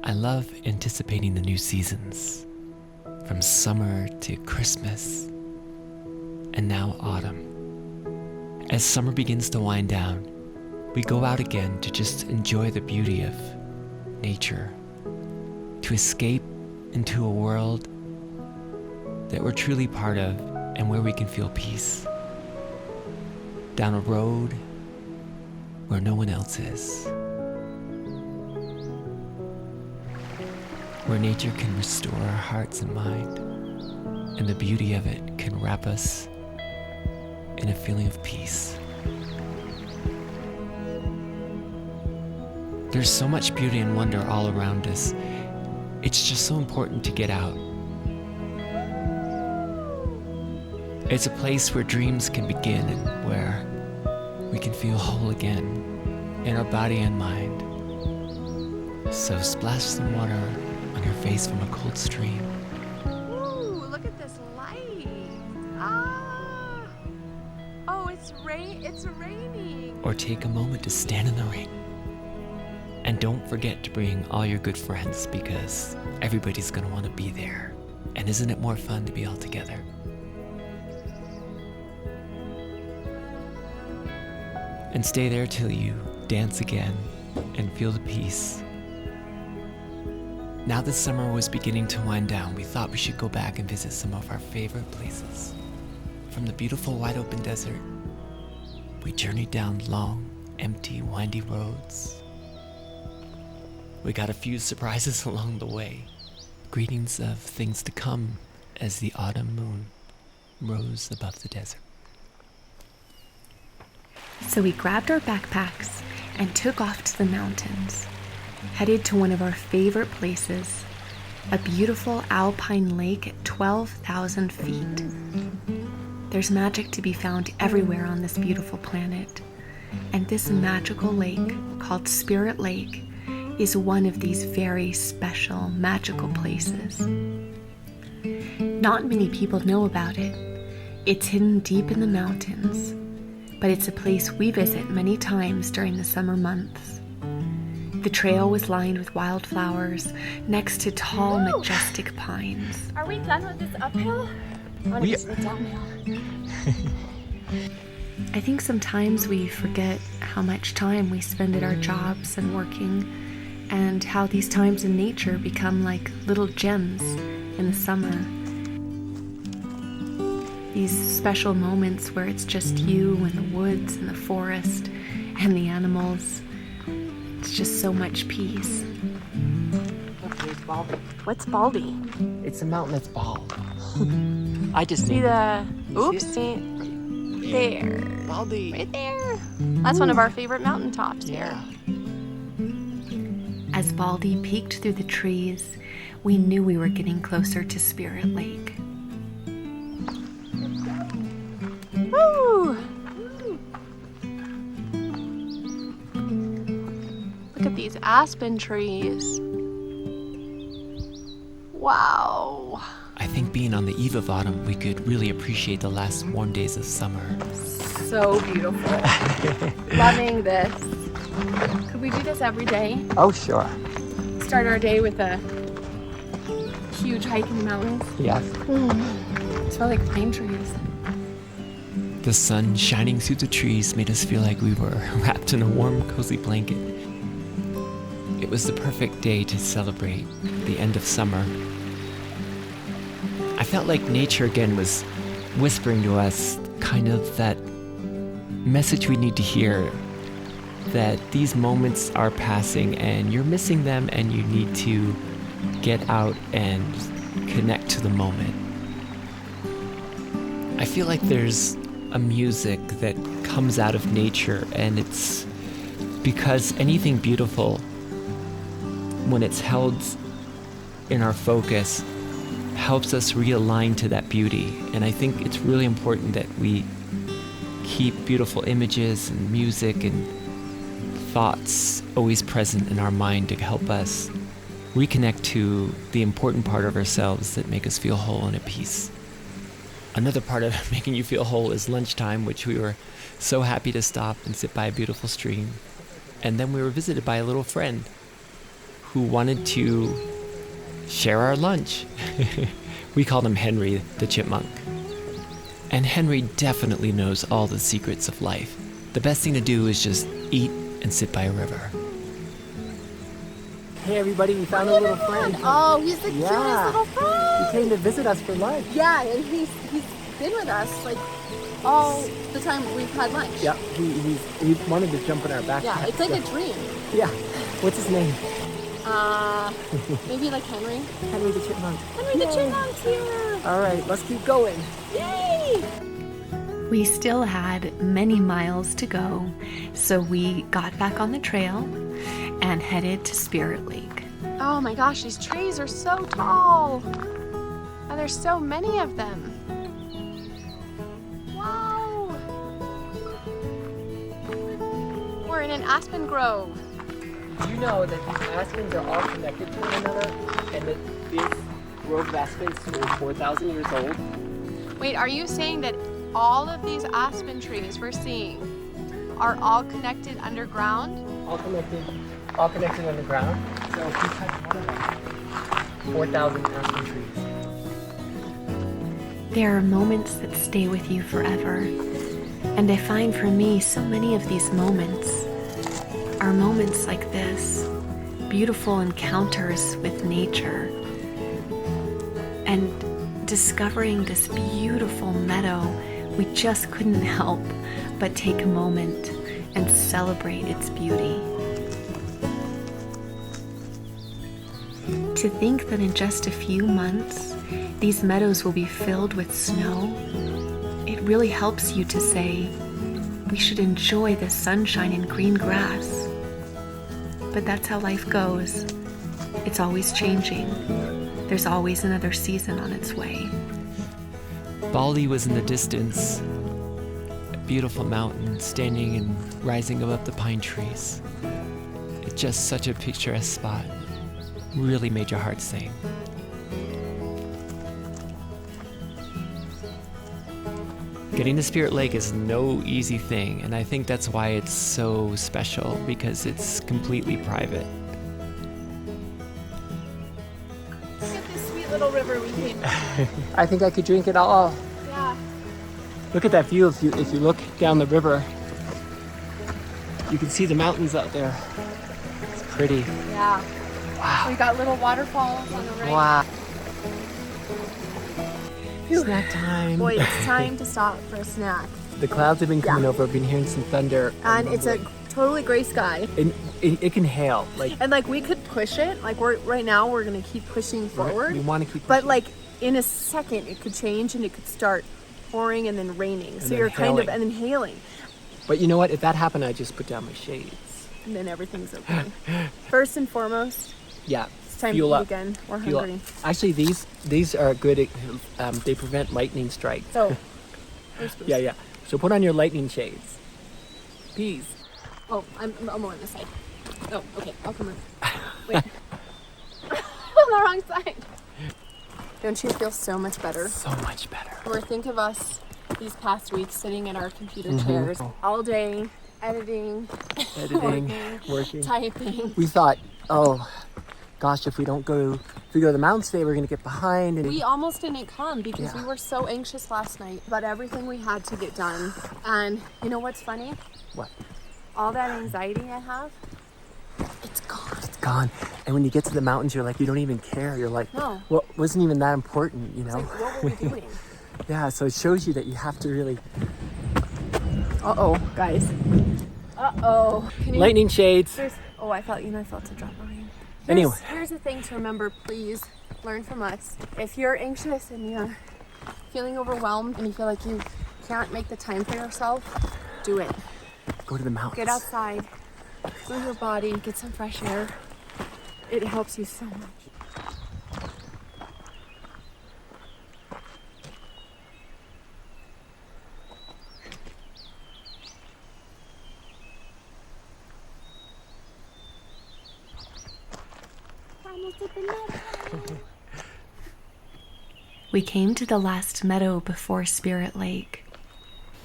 I love anticipating the new seasons, from summer to Christmas, and now autumn. As summer begins to wind down, we go out again to just enjoy the beauty of nature, to escape into a world that we're truly part of and where we can feel peace. Down a road where no one else is. Where nature can restore our hearts and mind, and the beauty of it can wrap us in a feeling of peace. There's so much beauty and wonder all around us. It's just so important to get out. It's a place where dreams can begin and where we can feel whole again in our body and mind. So splash some water on your face from a cold stream. Ooh, look at this light. Ah. Oh, it's raining. Or take a moment to stand in the rain. And don't forget to bring all your good friends, because everybody's gonna want to be there. And isn't it more fun to be all together? And stay there till you dance again and feel the peace. Now that summer was beginning to wind down, we thought we should go back and visit some of our favorite places. From the beautiful wide open desert, we journeyed down long, empty, windy roads. We got a few surprises along the way. Greetings of things to come as the autumn moon rose above the desert. So we grabbed our backpacks and took off to the mountains, headed to one of our favorite places, a beautiful alpine lake at 12,000 feet. There's magic to be found everywhere on this beautiful planet, and this magical lake, called Spirit Lake, is one of these very special, magical places. Not many people know about it. It's hidden deep in the mountains, but it's a place we visit many times during the summer months. The trail was lined with wildflowers next to tall, majestic pines. Are we done with this uphill? We- It's downhill. I think sometimes we forget how much time we spend at our jobs and working, and how these times in nature become like little gems in the summer. These special moments where it's just you and the woods and the forest and the animals. It's just so much peace. Look, there's Baldy. What's Baldy? It's a mountain that's bald. I just See named the... You Oops. it? There. Baldy. Right there. That's one of our favorite mountaintops here. Yeah. As Baldy peeked through the trees, we knew we were getting closer to Spirit Lake. Woo! Look at these aspen trees. Wow. I think being on the eve of autumn, we could really appreciate the last warm days of summer. So beautiful. Loving this. Could we do this every day? Oh, sure. Start our day with a huge hike in the mountains. Yes. Smell like pine trees. The sun shining through the trees made us feel like we were wrapped in a warm, cozy blanket. It was the perfect day to celebrate the end of summer. I felt like nature again was whispering to us kind of that message we need to hear, that these moments are passing and you're missing them and you need to get out and connect to the moment. I feel like there's a music that comes out of nature, and it's because anything beautiful, when it's held in our focus, helps us realign to that beauty. And I think it's really important that we keep beautiful images and music and thoughts always present in our mind to help us reconnect to the important part of ourselves that make us feel whole and at peace. Another part of making you feel whole is lunchtime, which we were so happy to stop and sit by a beautiful stream. And then we were visited by a little friend who wanted to share our lunch. We called him Henry the chipmunk. And Henry definitely knows all the secrets of life. The best thing to do is just eat and sit by a river. Hey everybody, we found a little friend. Oh, he's the cutest little friend. He came to visit us for lunch. Yeah, and he's been with us like all the time we've had lunch. Yeah, he wanted to jump in our backpack. Yeah, it's like a dream. Yeah. What's his name? Maybe like Henry. Henry the chipmunk. Henry the chipmunk's here. All right, let's keep going. Yay! We still had many miles to go, so we got back on the trail and headed to Spirit Lake. Oh my gosh, these trees are so tall. And there's so many of them. Wow. We're in an aspen grove. Do you know that these aspens are all connected to one another and that this grove of aspens is 4,000 years old? Wait, are you saying that all of these aspen trees we're seeing are all connected underground? All connected underground. So if you touch one of them, 4,000 aspen trees. There are moments that stay with you forever, and I find for me so many of these moments are moments like this, beautiful encounters with nature, and discovering this beautiful meadow. We just couldn't help but take a moment and celebrate its beauty. To think that in just a few months, these meadows will be filled with snow, it really helps you to say, we should enjoy the sunshine and green grass. But that's how life goes. It's always changing. There's always another season on its way. Baldy was in the distance, a beautiful mountain standing and rising above the pine trees. It's just such a picturesque spot. Really made your heart sing. Getting to Spirit Lake is no easy thing, and I think that's why it's so special, because it's completely private. Look at this sweet little river we came. I think I could drink it all. Yeah. Look at that view. If you look down the river, you can see the mountains out there. It's pretty. Yeah. Wow. We got little waterfalls on the right. Wow. Snack time. Boy, it's time to stop for a snack. The clouds have been coming over. I've been hearing some thunder. And it's a totally gray sky. And it can hail. And like we could push it. Like right now we're gonna keep pushing forward. We want to keep But pushing. like in a second it could change and it could start pouring and then raining. So then you're kind of hailing. and then hailing. But you know what? If that happened, I just put down my shades. And then everything's okay. First and foremost, Yeah. it's time Fuel to eat up. again. We're Fuel hungry. up. Actually, these are good. They prevent lightning strikes. So where's Bruce? Yeah. So put on your lightning shades. Peas. Oh, I'm more on this side. Oh, okay, I'll come in. Wait. On the wrong side. Don't you feel so much better? So much better. Or think of us these past weeks sitting in our computer chairs all day, editing, Working. typing. We thought, oh, gosh, if we go to the mountains today, we're gonna get behind. And We almost didn't come because Yeah. we were so anxious last night about everything we had to get done. And you know what's funny? what? All that anxiety I have, it's gone. It's gone. And when you get to the mountains, you're like, you don't even care. You're like, No. well, it wasn't even that important, you It's know? like, what were we doing? Yeah. So it shows you that you have to really. Uh-oh, guys. Uh-oh. Can you... Lightning shades. Oh, I felt a drop of rain. Anyway. Here's the thing to remember, please learn from us. If you're anxious and you're feeling overwhelmed and you feel like you can't make the time for yourself, do it. Go to the mountains. Get outside, move your body, get some fresh air. It helps you so much. We came to the last meadow before Spirit Lake,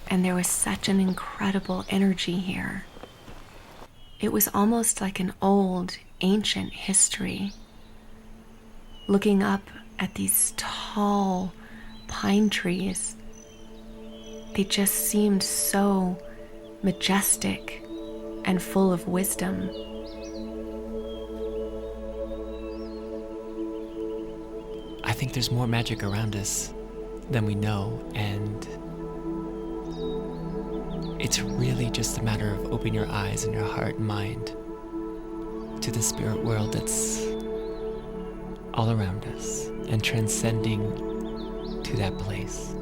and there was such an incredible energy here. It was almost like an old, ancient history. Looking up at these tall pine trees, they just seemed so majestic and full of wisdom. I think there's more magic around us than we know, and it's really just a matter of opening your eyes and your heart and mind to the spirit world that's all around us and transcending to that place.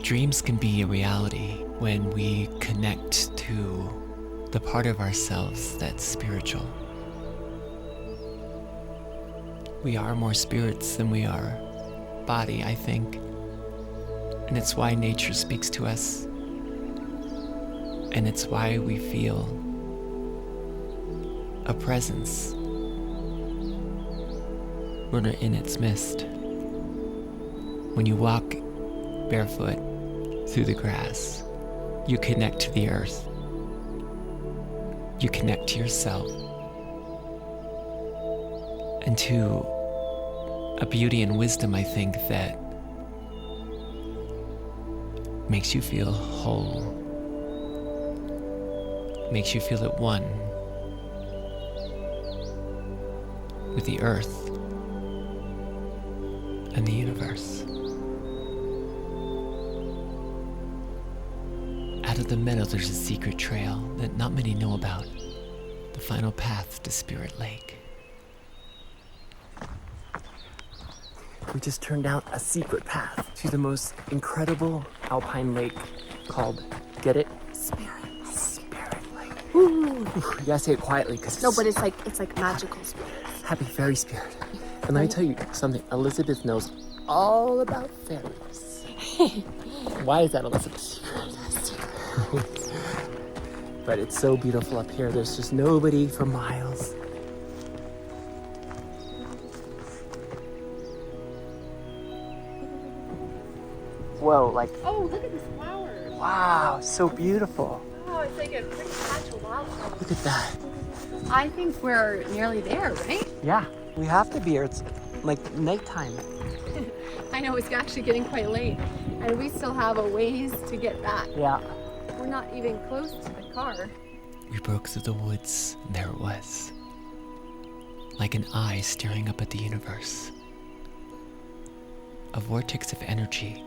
Dreams can be a reality when we connect to the part of ourselves that's spiritual. We are more spirits than we are body, I think. And it's why nature speaks to us. And it's why we feel a presence when we're in its midst. When you walk barefoot through the grass, you connect to the earth. You connect to yourself and to a beauty and wisdom, I think, that makes you feel whole, makes you feel at one with the earth and the universe. Out of the meadow, there's a secret trail that not many know about, the final path to Spirit Lake. We just turned down a secret path to the most incredible alpine lake called, get it? Spirit Lake. Ooh. You gotta say it quietly because No, but it's like magical spirit. happy fairy spirit. And let me tell you something, Elizabeth knows all about fairies. Why is that Elizabeth's secret? But it's so beautiful up here. There's just nobody for miles. Whoa, like, Oh, look at this flower. wow, so beautiful. Oh, it's like a pretty patch of wildflower. Look at that. I think we're nearly there, right? Yeah, we have to be here. It's like nighttime. I know it's actually getting quite late, and we still have a ways to get back. Yeah. We're not even close to the car. We broke through the woods, and there it was. Like an eye staring up at the universe. A vortex of energy.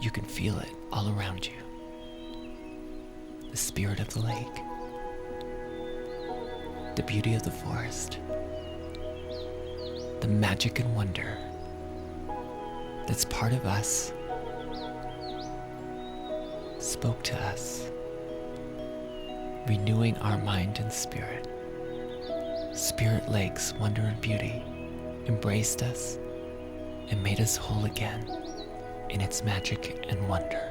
You can feel it all around you. The spirit of the lake. The beauty of the forest. The magic and wonder that's part of us spoke to us, renewing our mind and spirit. Spirit Lake's wonder and beauty embraced us and made us whole again in its magic and wonder.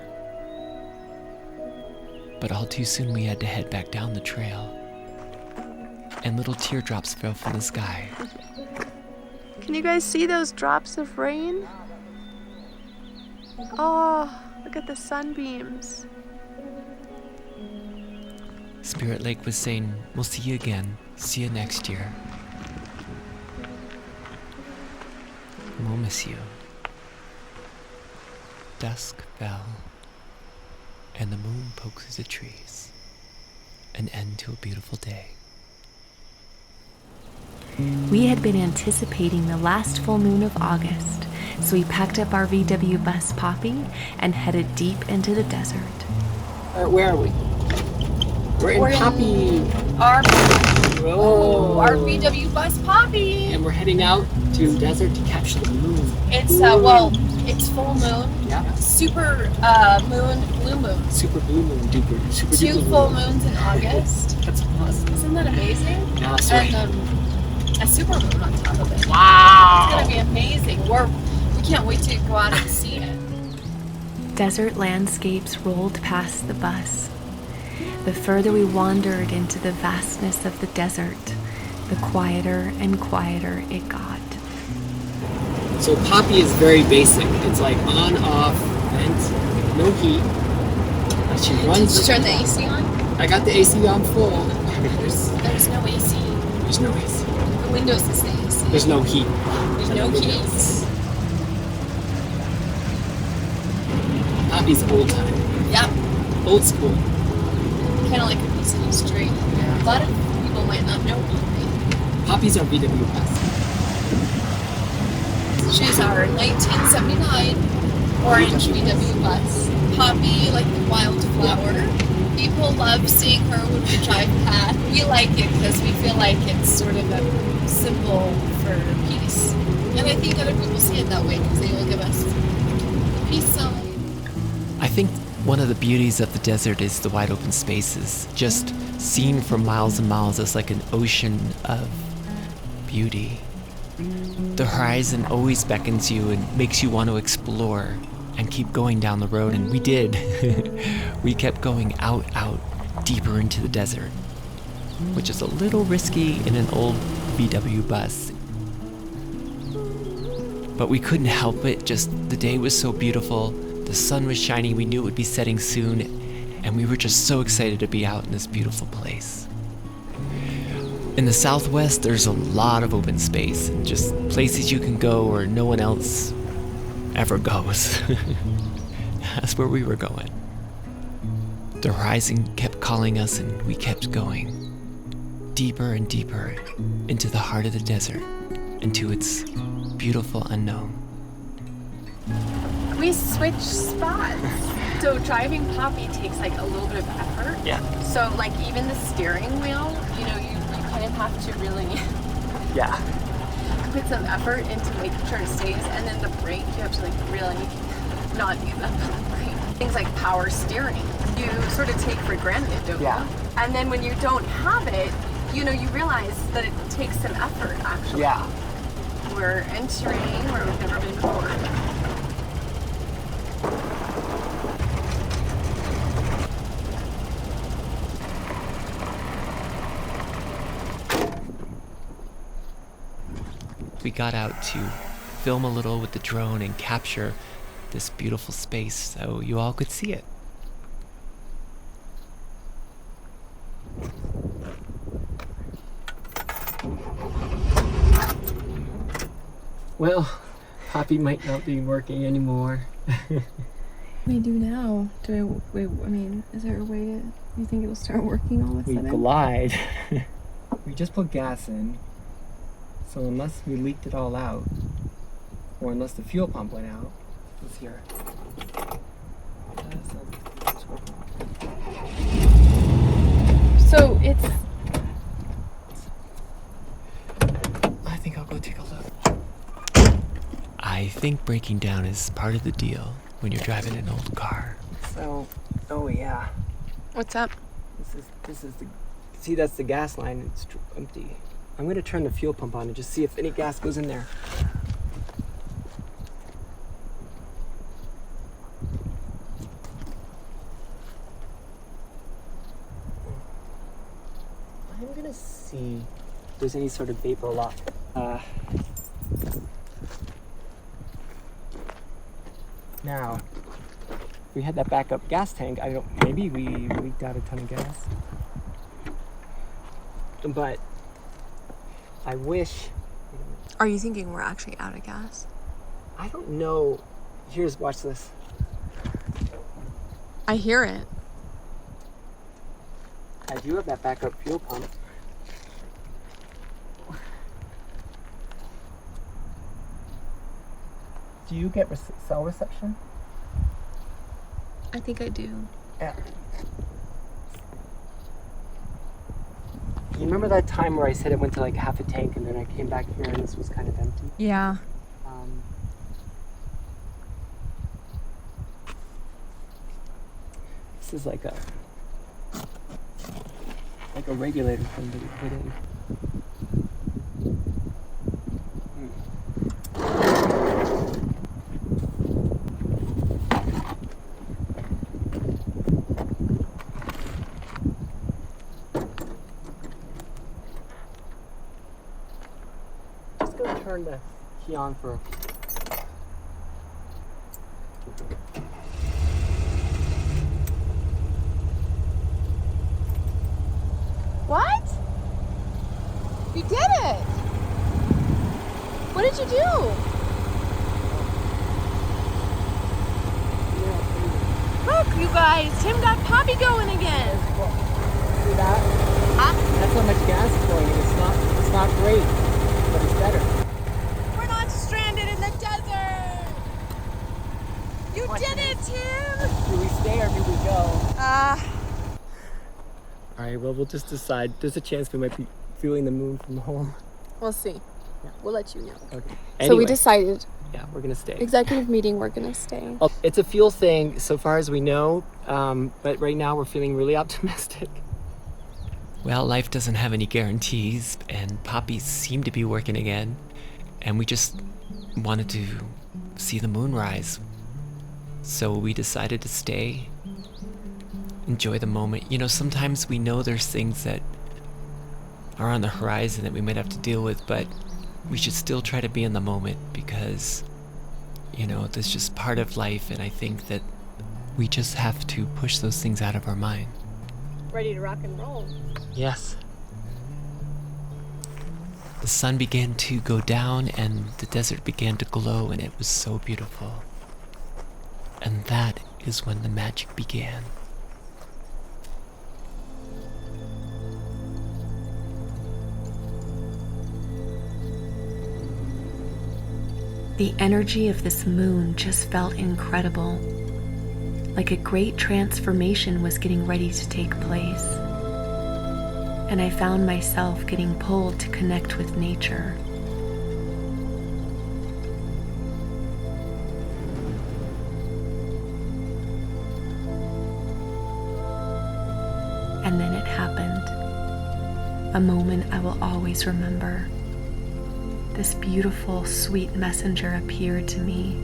But all too soon we had to head back down the trail, and little teardrops fell from the sky. Can you guys see those drops of rain? Oh, look at the sunbeams. Spirit Lake was saying, "We'll see you again. See you next year. We'll miss you." Dusk fell, and the moon poked through the trees. An end to a beautiful day. We had been anticipating the last full moon of August, so we packed up our VW bus Poppy and headed deep into the desert. Where are we? We're in Poppy. Our VW bus Poppy. And we're heading out to desert to catch the moon. It's it's full moon. Yeah. Super moon, blue moon. Super blue moon, duper, super Two duper full moon. moons in August. That's awesome. Isn't that amazing? Yeah, that's right. And a super moon on top of it. Wow. It's gonna be amazing. We can't wait to go out and see it. Desert landscapes rolled past the bus. The further we wandered into the vastness of the desert, the quieter and quieter it got. So Poppy is very basic. It's like on, off, vent, no heat. She Did runs. you turn the AC on? I got the AC on full. There's no AC. There's no AC. The windows is the AC. There's no heat. There's no keys. Poppy's old time. Yep. Old school. Kind of like a piece of history. A lot of people might not know Poppy. Poppy's our VW bus. She's our 1979 orange VW bus. Poppy, like the wildflower. People love seeing her when we drive past. We like it because we feel like it's sort of a symbol for peace. And I think other people see it that way because they will give us the peace sign. I think one of the beauties of the desert is the wide open spaces. Just seen for miles and miles as like an ocean of beauty. The horizon always beckons you and makes you want to explore and keep going down the road, and we did. We kept going out, deeper into the desert, which is a little risky in an old VW bus. But we couldn't help it, just the day was so beautiful, the sun was shining, we knew it would be setting soon, and we were just so excited to be out in this beautiful place. In the Southwest, there's a lot of open space, and just places you can go where no one else ever goes. That's where we were going. The horizon kept calling us and we kept going. Deeper and deeper into the heart of the desert, into its beautiful unknown. We switched spots. So driving Poppy takes like a little bit of effort. Yeah. So like even the steering wheel, you know, you kind of have to really Yeah. put some effort into making sure it stays, and then the brake, you have to like really not use that brake. Things like power steering, you sort of take for granted, don't Yeah. you? And then when you don't have it, you know, you realize that it takes some effort actually. Yeah. We're entering where we've never been before. We got out to film a little with the drone and capture this beautiful space so you all could see it. Well, Poppy might not be working anymore. What do we do now? Is there a way you think it will start working all of a We sudden? glide. We just put gas in. So unless we leaked it all out, or unless the fuel pump went out, let's hear it. So it's I think I'll go take a look. I think breaking down is part of the deal when you're driving an old car. So, oh yeah, what's up? this is the. See, that's the gas line. It's empty. I'm gonna turn the fuel pump on and just see if any gas goes in there. I'm gonna see if there's any sort of vapor lock. Now, we had that backup gas tank. Maybe we leaked out a ton of gas. But I wish. Are you thinking we're actually out of gas? I don't know. Watch this. I hear it. I do have that backup fuel pump. Do you get cell reception? I think I do. Yeah. You remember that time where I said it went to like half a tank and then I came back here and this was kind of empty? Yeah. This is like a regulator thing that we put in. Just gonna turn the key on for. What'd you do? Look, you guys, Tim got Poppy going again. See that? Huh? That's how much gas is going in. It's not great, but it's better. We're not stranded in the desert. You did it, Tim. Do we stay or do we go? All right, well, we'll just decide. There's a chance we might be viewing the moon from home. We'll see. Yeah. We'll let you know. Okay. So we decided, Yeah, we're gonna stay. executive meeting, we're gonna stay. Oh, it's a fuel thing so far as we know, but right now we're feeling really optimistic. Well, life doesn't have any guarantees, and poppies seem to be working again, and we just wanted to see the moon rise. So we decided to stay, enjoy the moment. You know, sometimes we know there's things that are on the horizon that we might have to deal with, but we should still try to be in the moment because, you know, that's just part of life, and I think that we just have to push those things out of our mind. Ready to rock and roll. Yes. The sun began to go down and the desert began to glow, and it was so beautiful. And that is when the magic began. The energy of this moon just felt incredible, like a great transformation was getting ready to take place. And I found myself getting pulled to connect with nature. And then it happened. A moment I will always remember. This beautiful, sweet messenger appeared to me.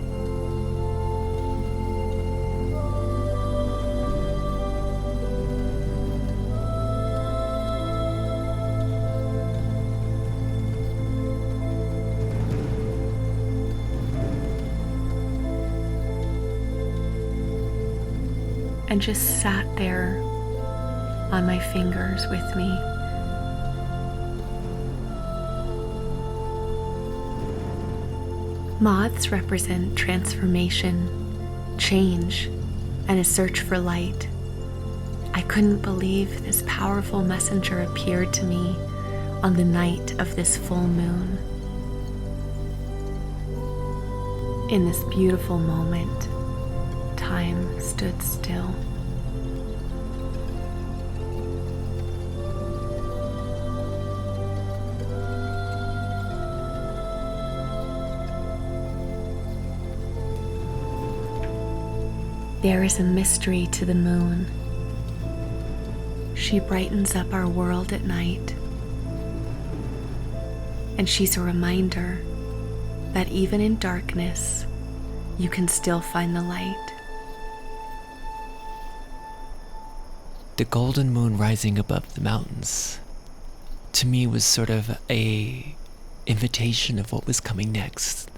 And just sat there on my fingers with me. Moths represent transformation, change, and a search for light. I couldn't believe this powerful messenger appeared to me on the night of this full moon. In this beautiful moment, time stood still. There is a mystery to the moon. She brightens up our world at night. And she's a reminder that even in darkness, you can still find the light. The golden moon rising above the mountains, to me, was sort of a invitation of what was coming next.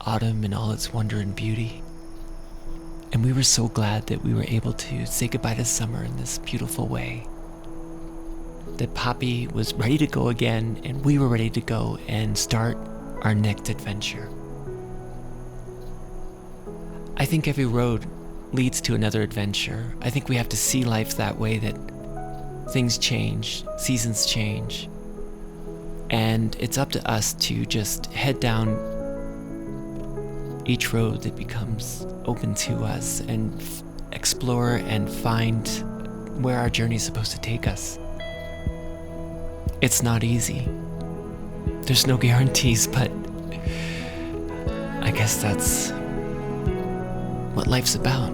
Autumn in all its wonder and beauty. And we were so glad that we were able to say goodbye to summer in this beautiful way. That Poppy was ready to go again, and we were ready to go and start our next adventure. I think every road leads to another adventure. I think we have to see life that way, that things change, seasons change, and it's up to us to just head down each road that becomes open to us and explore and find where our journey is supposed to take us. It's not easy. There's no guarantees, but I guess that's what life's about.